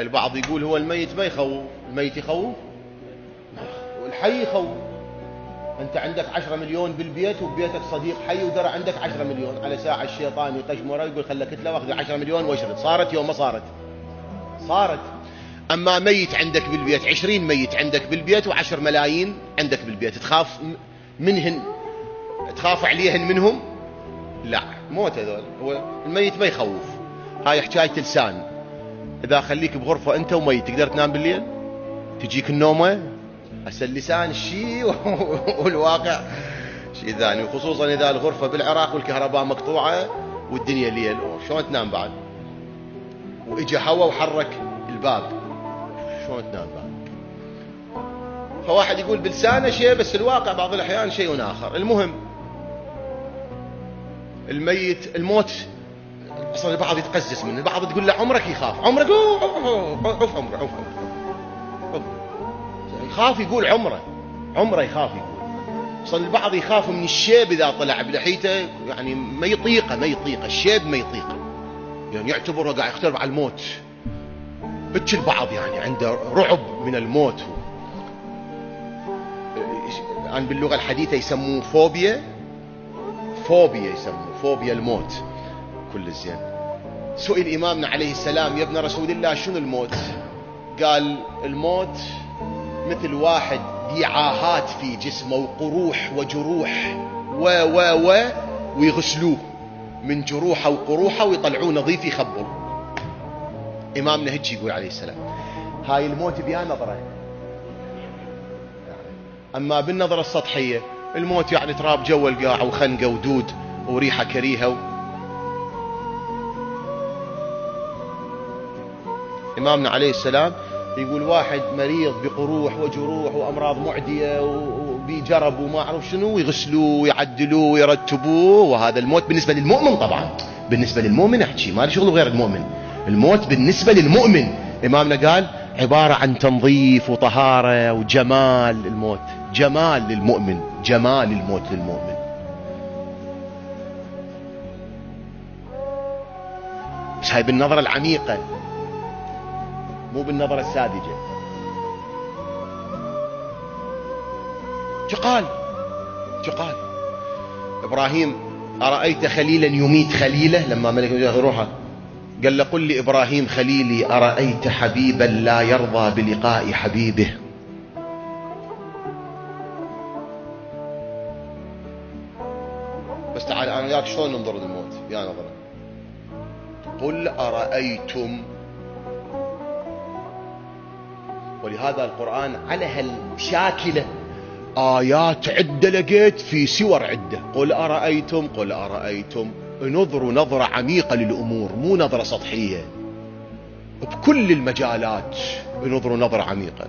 البعض يقول هو الميت ما يخوف، الميت يخوف والحي يخوف. انت عندك 10 مليون بالبيت وببيتك صديق حي ودرى عندك 10 مليون، على ساعة الشيطان يقشمره يقول خلك كتله واخذ 10 مليون واشرد. صارت يوم ما صارت؟ صارت. اما ميت عندك بالبيت، 20 ميت عندك بالبيت و10 ملايين عندك بالبيت، تخاف منهن؟ تخاف عليهن منهم؟ لا، موت هذول. هو الميت ما يخوف، هاي حكاية لسان. اذا خليك بغرفة انت وميت تقدر تنام بالليل؟ تجيك النومة؟ هسه اللسان شيء والواقع شيء ثاني، وخصوصا اذا الغرفة بالعراق والكهرباء مقطوعة والدنيا ليل، شلون تنام بعد؟ واجى هوا وحرك الباب، شلون تنام بعد؟ فواحد يقول بلسانه شيء بس الواقع بعض الاحيان شيء اخر. المهم الميت الموت اصلا البعض يتقزز منه، البعض تقول له عمرك يخاف، عمرك عف عمره يخاف، يقول عمره يخاف، يقول اصلا البعض يخاف من الشيب اذا طلع بلحيته، يعني ما يطيقه الشيب، ما يطيقه، يعني يعتبره قاعد يقترب على الموت. هيك البعض يعني عنده رعب من الموت، عن باللغة الحديثة يسموه فوبيا يسموه فوبيا الموت. كل الزين. سئل إمامنا عليه السلام يا ابن رسول الله شنو الموت؟ قال الموت مثل واحد ذي عاهات في جسمه وقروح وجروح ويغسلوه من جروحه وقروحه ويطلعوه نظيف يخبر. إمامنا هيك يقول عليه السلام. هاي الموت بها نظرة. أما بالنظرة السطحية الموت يعني تراب جو القاع وخنقة ودود وريحة كريهة إمامنا عليه السلام يقول واحد مريض بقروح وجروح وأمراض معدية وبيجرب وما أعرف شنو، ويغسلوه ويعدلوه ويرتبوه، وهذا الموت بالنسبة للمؤمن. طبعا بالنسبة للمؤمن أحكي ما لي شغل غير المؤمن. الموت بالنسبة للمؤمن إمامنا قال عبارة عن تنظيف وطهارة وجمال. الموت جمال للمؤمن، جمال الموت للمؤمن. بس هاي بالنظرة العميقة مو بالنظرة الساذجة. قال إبراهيم أرأيت خليلا يميت خليله، لما ملك روحه قال له قل لي إبراهيم خليلي أرأيت حبيبا لا يرضى بلقاء حبيبه. بس تعال أنا وياك شلون ننظر للموت يا نظرة. قل أرأيتم. ولهذا القرآن على هالشاكلة آيات عدة لقيت في سور عدة. قل أرأيتم نظروا نظرة عميقة للأمور، مو نظرة سطحية. بكل المجالات نظروا نظرة عميقة.